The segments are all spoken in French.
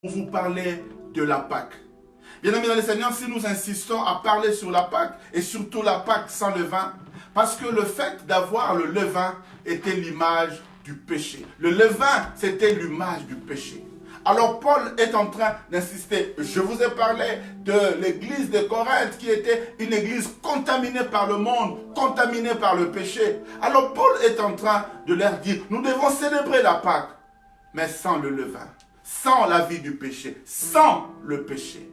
pour vous parler de la Pâque. Bien aimés dans le Seigneur, si nous insistons à parler sur la Pâque, et surtout la Pâque sans levain, parce que le fait d'avoir le levain était l'image du péché. Le levain, c'était l'image du péché. Alors Paul est en train d'insister. Je vous ai parlé de l'église de Corinthe qui était une église contaminée par le monde, contaminée par le péché. Alors Paul est en train de leur dire, nous devons célébrer la Pâque, mais sans le levain, sans la vie du péché, sans le péché.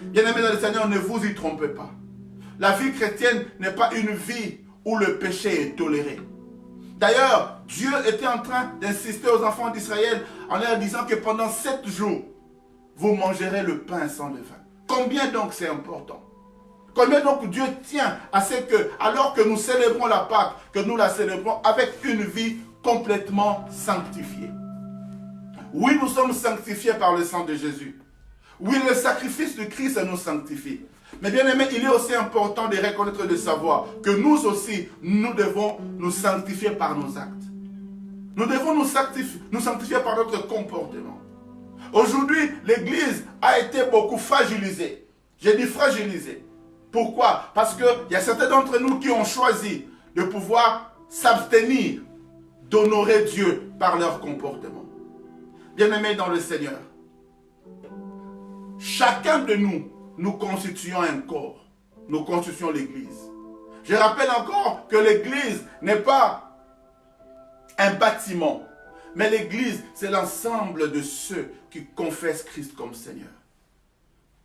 Bien-aimés dans le Seigneur, ne vous y trompez pas. La vie chrétienne n'est pas une vie où le péché est toléré. D'ailleurs, Dieu était en train d'insister aux enfants d'Israël en leur disant que pendant 7 jours, vous mangerez le pain sans levain. Combien donc c'est important? Combien donc Dieu tient à ce que, alors que nous célébrons la Pâque, que nous la célébrons avec une vie complètement sanctifiée. Oui, nous sommes sanctifiés par le sang de Jésus. Oui, le sacrifice de Christ nous sanctifie. Mais bien aimé, il est aussi important de reconnaître et de savoir que nous aussi, nous devons nous sanctifier par nos actes. Nous devons nous sanctifier par notre comportement. Aujourd'hui, l'Église a été beaucoup fragilisée. J'ai dit fragilisée. Pourquoi? Parce qu'il y a certains d'entre nous qui ont choisi de pouvoir s'abstenir d'honorer Dieu par leur comportement. Bien-aimés dans le Seigneur, chacun de nous, nous constituons un corps. Nous constituons l'Église. Je rappelle encore que l'Église n'est pas un bâtiment, mais l'Église, c'est l'ensemble de ceux qui confessent Christ comme Seigneur.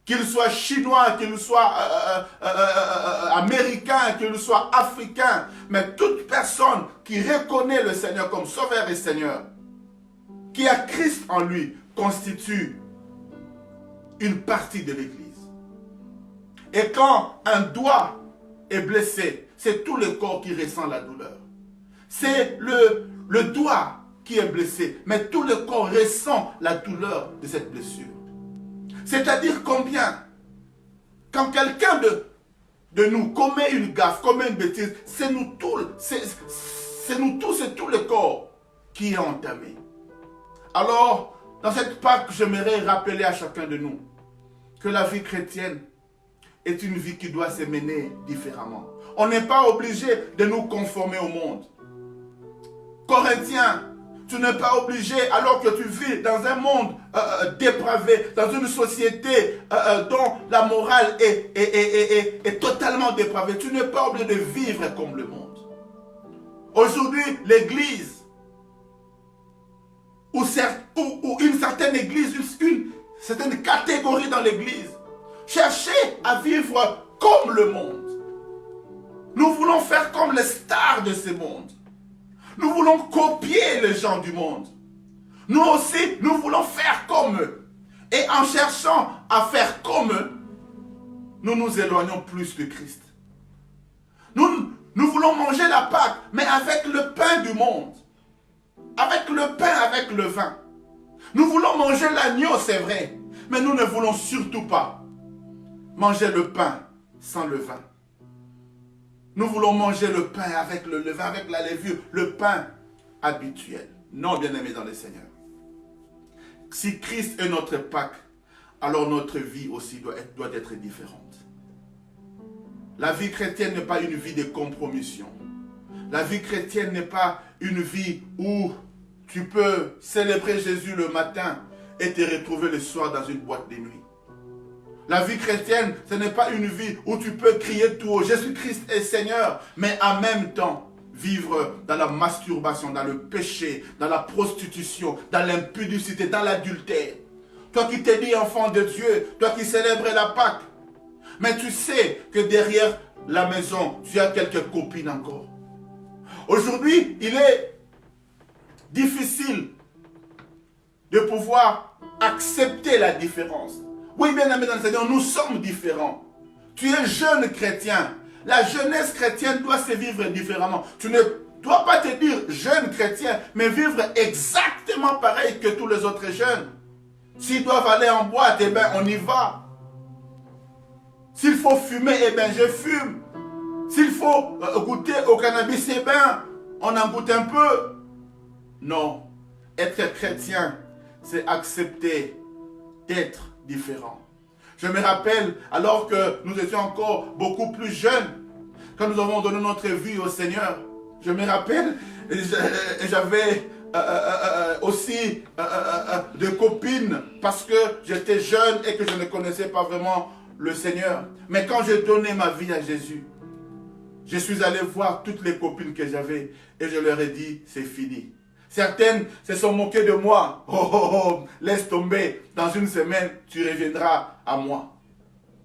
Qu'ils soient chinois, qu'ils soient américains, qu'ils soient africains, mais toute personne qui reconnaît le Seigneur comme Sauveur et Seigneur, qui a Christ en lui, constitue une partie de l'Église. Et quand un doigt est blessé, c'est tout le corps qui ressent la douleur. C'est le doigt qui est blessé, mais tout le corps ressent la douleur de cette blessure. C'est-à-dire combien, quand quelqu'un de nous commet une gaffe, commet une bêtise, c'est nous tous, c'est tout le corps qui est entamé. Alors, dans cette Pâque, j'aimerais rappeler à chacun de nous que la vie chrétienne est une vie qui doit se mener différemment. On n'est pas obligé de nous conformer au monde. Corinthiens, tu n'es pas obligé, alors que tu vis dans un monde dépravé, dans une société dont la morale est totalement dépravée, tu n'es pas obligé de vivre comme le monde. Aujourd'hui, l'Église, ou une certaine Église, une certaine catégorie dans l'Église, cherchez à vivre comme le monde. Nous voulons faire comme les stars de ce monde. Nous voulons copier les gens du monde. Nous aussi, nous voulons faire comme eux. Et en cherchant à faire comme eux, nous nous éloignons plus de Christ. Nous voulons manger la Pâque, mais avec le pain du monde. Avec le pain, avec le vin. Nous voulons manger l'agneau, c'est vrai. Mais nous ne voulons surtout pas manger le pain sans le vin. Nous voulons manger le pain avec le levain, avec la levure, le pain habituel. Non, bien-aimés dans le Seigneur. Si Christ est notre Pâque, alors notre vie aussi doit être différente. La vie chrétienne n'est pas une vie de compromission. La vie chrétienne n'est pas une vie où tu peux célébrer Jésus le matin et te retrouver le soir dans une boîte de nuit. La vie chrétienne, ce n'est pas une vie où tu peux crier tout haut, Jésus-Christ est Seigneur, mais en même temps, vivre dans la masturbation, dans le péché, dans la prostitution, dans l'impudicité, dans l'adultère. Toi qui t'es dit enfant de Dieu, toi qui célèbres la Pâque, mais tu sais que derrière la maison, tu as quelques copines encore. Aujourd'hui, il est difficile de pouvoir accepter la différence. Oui, bien aimé dans le Seigneur, nous sommes différents. Tu es jeune chrétien. La jeunesse chrétienne doit se vivre différemment. Tu ne dois pas te dire jeune chrétien, mais vivre exactement pareil que tous les autres jeunes. S'ils doivent aller en boîte, eh bien, on y va. S'il faut fumer, eh bien, je fume. S'il faut goûter au cannabis, eh bien, on en goûte un peu. Non. Être chrétien, c'est accepter d'être différent. Je me rappelle, alors que nous étions encore beaucoup plus jeunes, quand nous avons donné notre vie au Seigneur, je me rappelle, j'avais aussi de copines parce que j'étais jeune et que je ne connaissais pas vraiment le Seigneur. Mais quand j'ai donné ma vie à Jésus, je suis allé voir toutes les copines que j'avais et je leur ai dit, c'est fini. Certaines se sont moquées de moi. Oh, oh, oh, laisse tomber. Dans une semaine, tu reviendras à moi.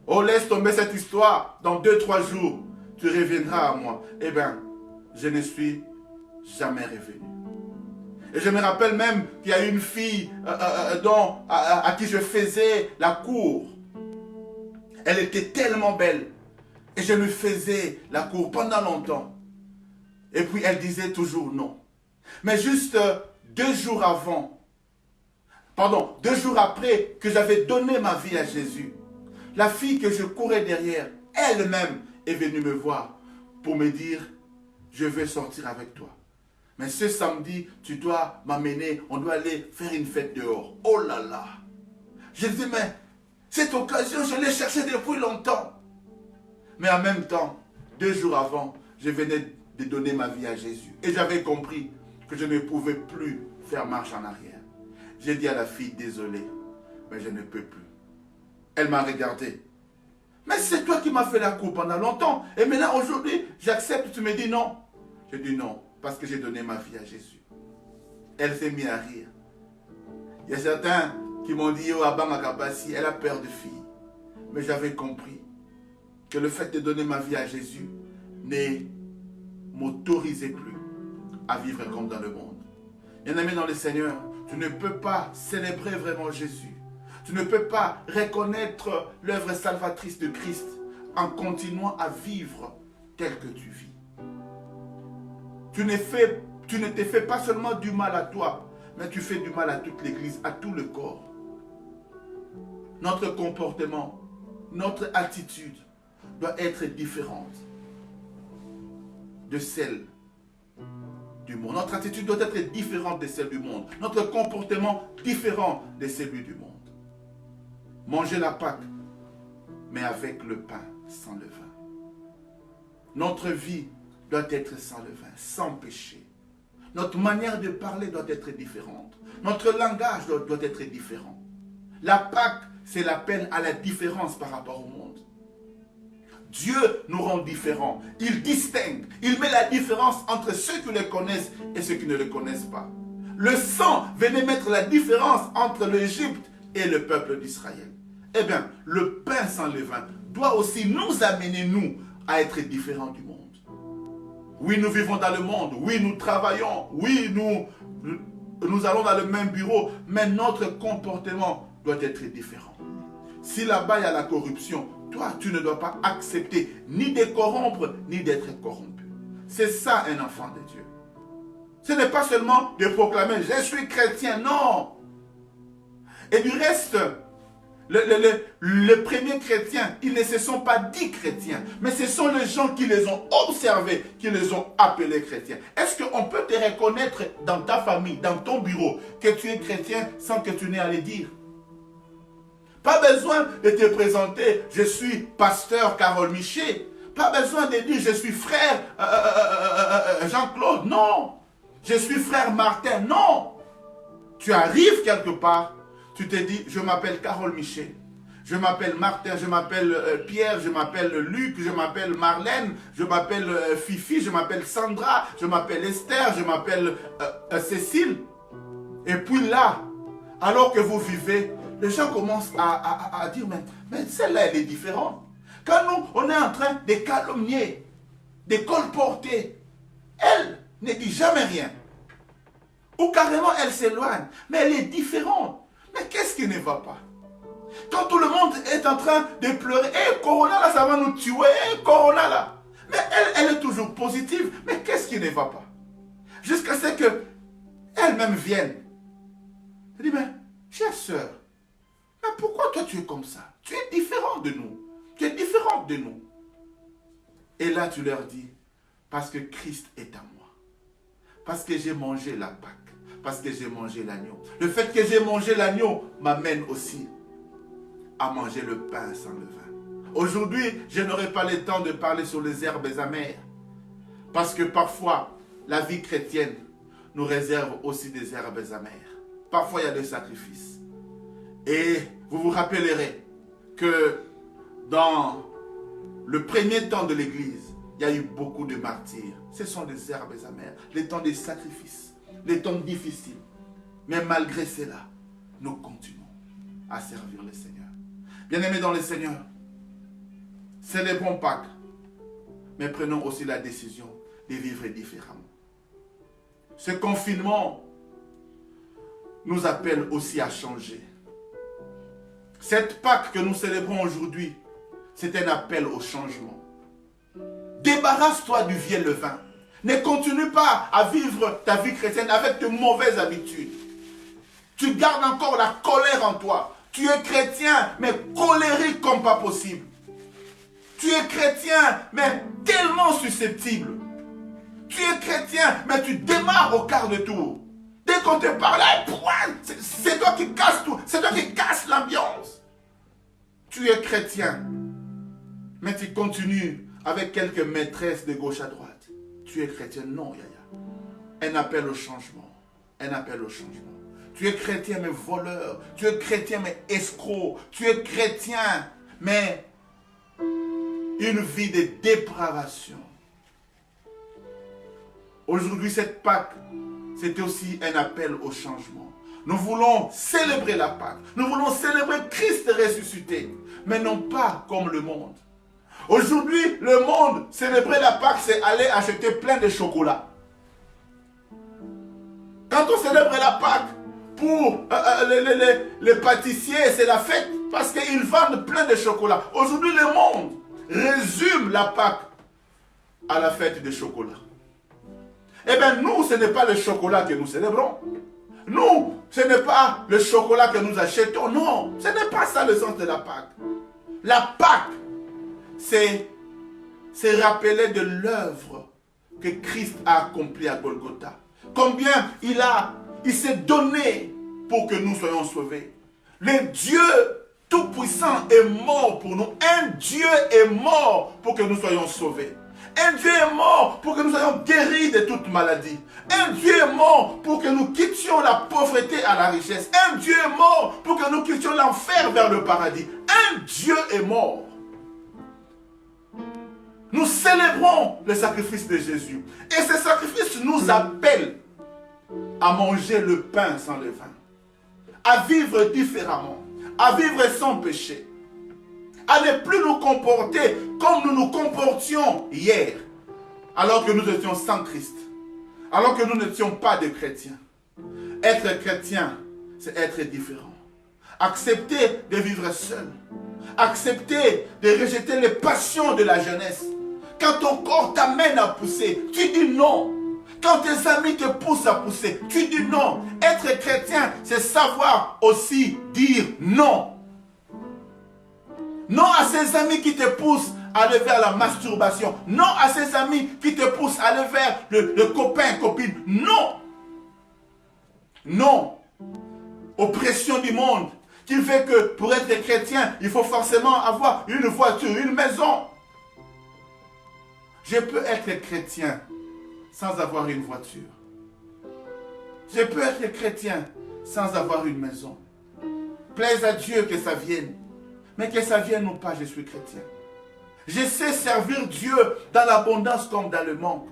Oh, laisse tomber cette histoire. Dans 2-3 jours, tu reviendras à moi. Eh bien, je ne suis jamais revenu. Et je me rappelle même qu'il y a une fille à qui je faisais la cour. Elle était tellement belle. Et je lui faisais la cour pendant longtemps. Et puis elle disait toujours non. Mais juste 2 jours après que j'avais donné ma vie à Jésus, la fille que je courais derrière, elle-même est venue me voir pour me dire, je veux sortir avec toi. Mais ce samedi, tu dois m'amener, on doit aller faire une fête dehors. Oh là là! Je dis, mais cette occasion, je l'ai cherchée depuis longtemps. Mais en même temps, 2 jours avant, je venais de donner ma vie à Jésus. Et j'avais compris que je ne pouvais plus faire marche en arrière. J'ai dit à la fille, désolé, mais je ne peux plus. Elle m'a regardé. Mais c'est toi qui m'as fait la cour pendant longtemps. Et maintenant, aujourd'hui, j'accepte, tu me dis non. Je dis non, parce que j'ai donné ma vie à Jésus. Elle s'est mise à rire. Il y a certains qui m'ont dit, oh, Abba Makabasi, elle a peur de filles. Mais j'avais compris que le fait de donner ma vie à Jésus ne m'autorisait plus à vivre comme dans le monde. Bien-aimé dans le Seigneur, tu ne peux pas célébrer vraiment Jésus. Tu ne peux pas reconnaître l'œuvre salvatrice de Christ en continuant à vivre tel que tu vis. Tu ne te fais pas seulement du mal à toi, mais tu fais du mal à toute l'Église, à tout le corps. Notre comportement, notre attitude doit être différente de celle du monde. Notre attitude doit être différente de celle du monde. Notre comportement différent de celui du monde. Manger la Pâque, mais avec le pain sans levain. Notre vie doit être sans levain, sans péché. Notre manière de parler doit être différente. Notre langage doit être différent. La Pâque, c'est l'appel à la différence par rapport au monde. Dieu nous rend différents. Il distingue. Il met la différence entre ceux qui le connaissent et ceux qui ne le connaissent pas. Le sang venait mettre la différence entre l'Égypte et le peuple d'Israël. Eh bien, le pain sans levain doit aussi nous amener, nous, à être différents du monde. Oui, nous vivons dans le monde. Oui, nous travaillons. Oui, nous allons dans le même bureau. Mais notre comportement doit être différent. Si là-bas, il y a la corruption, toi, tu ne dois pas accepter ni de corrompre, ni d'être corrompu. C'est ça un enfant de Dieu. Ce n'est pas seulement de proclamer « je suis chrétien », non. Et du reste, les premiers chrétiens, ils ne se sont pas dit chrétiens, mais ce sont les gens qui les ont observés, qui les ont appelés chrétiens. Est-ce qu'on peut te reconnaître dans ta famille, dans ton bureau, que tu es chrétien sans que tu n'aies à le dire? Pas besoin de te présenter, je suis pasteur Carole Miché. Pas besoin de dire, je suis frère Jean-Claude. Non. Je suis frère Martin. Non. Tu arrives quelque part, tu te dis, je m'appelle Carole Miché. Je m'appelle Martin, je m'appelle Pierre, je m'appelle Luc, je m'appelle Marlène, je m'appelle Fifi, je m'appelle Sandra, je m'appelle Esther, je m'appelle Cécile. Et puis là, alors que vous vivez, les gens commencent à dire, mais celle-là, elle est différente. Quand nous, on est en train de calomnier, de colporter, elle ne dit jamais rien. Ou carrément, elle s'éloigne. Mais elle est différente. Mais qu'est-ce qui ne va pas? Quand tout le monde est en train de pleurer, Corona là, ça va nous tuer, Corona là. Mais elle est toujours positive. Mais qu'est-ce qui ne va pas? Jusqu'à ce qu'elle-même vienne. Elle dit, mais, chère sœur, mais pourquoi toi tu es comme ça? Tu es différent de nous. Tu es différente de nous. Et là tu leur dis, parce que Christ est à moi. Parce que j'ai mangé la Pâque. Parce que j'ai mangé l'agneau. Le fait que j'ai mangé l'agneau m'amène aussi à manger le pain sans levain. Aujourd'hui, je n'aurai pas le temps de parler sur les herbes amères. Parce que parfois, la vie chrétienne nous réserve aussi des herbes amères. Parfois, il y a des sacrifices. Et vous vous rappellerez que dans le premier temps de l'Église, il y a eu beaucoup de martyrs. Ce sont des herbes amères, les temps des sacrifices, les temps difficiles. Mais malgré cela, nous continuons à servir le Seigneur. Bien-aimés dans le Seigneur, célébrons Pâques, mais prenons aussi la décision de vivre différemment. Ce confinement nous appelle aussi à changer. Cette Pâques que nous célébrons aujourd'hui, c'est un appel au changement. Débarrasse-toi du vieux levain. Ne continue pas à vivre ta vie chrétienne avec de mauvaises habitudes. Tu gardes encore la colère en toi. Tu es chrétien, mais colérique comme pas possible. Tu es chrétien, mais tellement susceptible. Tu es chrétien, mais tu démarres au quart de tour. Dès qu'on te parle, c'est toi qui casses tout. C'est toi qui casses l'ambiance. Tu es chrétien, mais tu continues avec quelques maîtresses de gauche à droite. Tu es chrétien, non, Yaya. Un appel au changement. Un appel au changement. Tu es chrétien, mais voleur. Tu es chrétien, mais escroc. Tu es chrétien, mais une vie de dépravation. Aujourd'hui, cette Pâque, c'est aussi un appel au changement. Nous voulons célébrer la Pâque. Nous voulons célébrer Christ ressuscité, mais non pas comme le monde. Aujourd'hui, le monde, célébrer la Pâque, c'est aller acheter plein de chocolat. Quand on célèbre la Pâque, pour les pâtissiers, c'est la fête parce qu'ils vendent plein de chocolat. Aujourd'hui, le monde résume la Pâque à la fête de chocolat. Eh bien, nous, ce n'est pas le chocolat que nous célébrons. Nous, ce n'est pas le chocolat que nous achetons. Non, ce n'est pas ça le sens de la Pâque. La Pâque, c'est rappeler de l'œuvre que Christ a accomplie à Golgotha. Combien il s'est donné pour que nous soyons sauvés. Le Dieu Tout-Puissant est mort pour nous. Un Dieu est mort pour que nous soyons sauvés. Un Dieu est mort pour que nous soyons guéris de toute maladie. Un Dieu est mort pour que nous quittions la pauvreté à la richesse. Un Dieu est mort pour que nous quittions l'enfer vers le paradis. Un Dieu est mort. Nous célébrons le sacrifice de Jésus. Et ce sacrifice nous appelle à manger le pain sans levain, à vivre différemment, à vivre sans péché, à ne plus nous comporter comme nous nous comportions hier, alors que nous étions sans Christ, alors que nous n'étions pas des chrétiens. Être chrétien, c'est être différent. Accepter de vivre seul, accepter de rejeter les passions de la jeunesse. Quand ton corps t'amène à pousser, tu dis non. Quand tes amis te poussent à pousser, tu dis non. Être chrétien, c'est savoir aussi dire non. Non à ces amis qui te poussent à aller vers la masturbation. Non à ces amis qui te poussent à aller vers le copain, copine. Non. Non aux pressions du monde qui fait que pour être chrétien, il faut forcément avoir une voiture, une maison. Je peux être chrétien sans avoir une voiture. Je peux être chrétien sans avoir une maison. Plaise à Dieu que ça vienne. Mais que ça vienne ou pas, je suis chrétien. Je sais servir Dieu dans l'abondance comme dans le manque.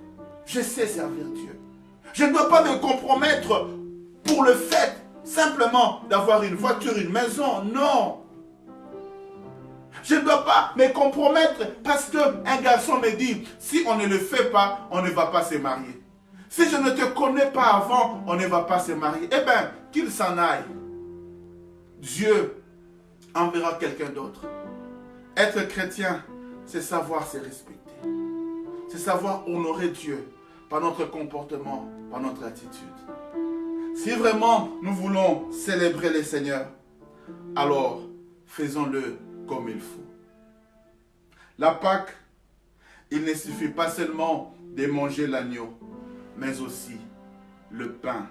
Je sais servir Dieu. Je ne dois pas me compromettre pour le fait simplement d'avoir une voiture, une maison. Non. Je ne dois pas me compromettre parce qu'un garçon me dit, si on ne le fait pas, on ne va pas se marier. Si je ne te connais pas avant, on ne va pas se marier. Eh bien, qu'il s'en aille. Dieu enverra quelqu'un d'autre. Être chrétien, c'est savoir se respecter. C'est savoir honorer Dieu par notre comportement, par notre attitude. Si vraiment nous voulons célébrer le Seigneur, alors faisons-le comme il faut. La Pâque, il ne suffit pas seulement de manger l'agneau, mais aussi le pain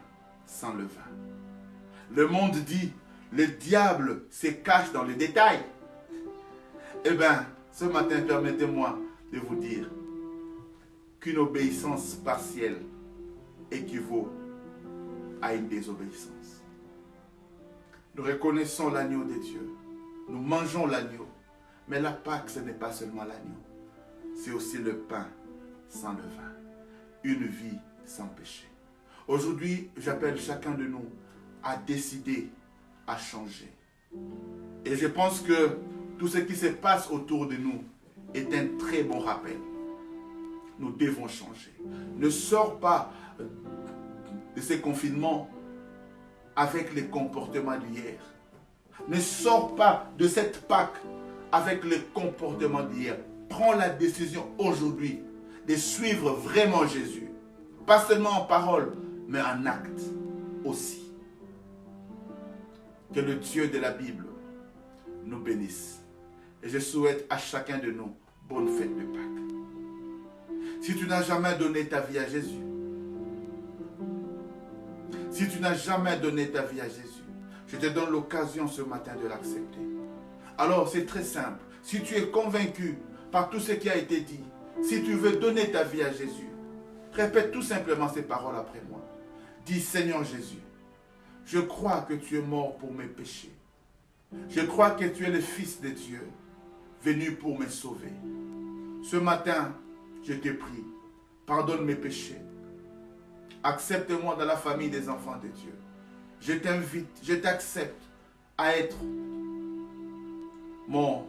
sans levain. Le monde dit, le diable se cache dans les détails. Eh bien, ce matin, permettez-moi de vous dire qu'une obéissance partielle équivaut à une désobéissance. Nous reconnaissons l'agneau de Dieu. Nous mangeons l'agneau. Mais la Pâque, ce n'est pas seulement l'agneau. C'est aussi le pain sans levain. Une vie sans péché. Aujourd'hui, j'appelle chacun de nous à décider, à changer. Et je pense que tout ce qui se passe autour de nous est un très bon rappel. Nous devons changer. Ne sors pas de ces confinements avec les comportements d'hier. Ne sors pas de cette Pâque avec les comportements d'hier. Prends la décision aujourd'hui de suivre vraiment Jésus. Pas seulement en parole, mais en acte aussi. Que le Dieu de la Bible nous bénisse. Et je souhaite à chacun de nous bonne fête de Pâques. Si tu n'as jamais donné ta vie à Jésus, si tu n'as jamais donné ta vie à Jésus, je te donne l'occasion ce matin de l'accepter. Alors c'est très simple. Si tu es convaincu par tout ce qui a été dit, si tu veux donner ta vie à Jésus, répète tout simplement ces paroles après moi. Dis, Seigneur Jésus, je crois que tu es mort pour mes péchés. Je crois que tu es le Fils de Dieu, venu pour me sauver. Ce matin, je te prie, pardonne mes péchés. Accepte-moi dans la famille des enfants de Dieu. Je t'invite, je t'accepte à être mon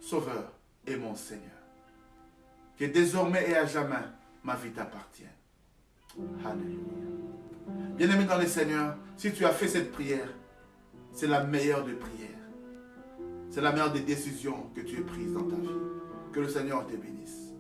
Sauveur et mon Seigneur. Que désormais et à jamais, ma vie t'appartienne. Alléluia. Bien-aimé dans le Seigneur, si tu as fait cette prière, c'est la meilleure des prières. C'est la meilleure des décisions que tu aies prises dans ta vie. Que le Seigneur te bénisse.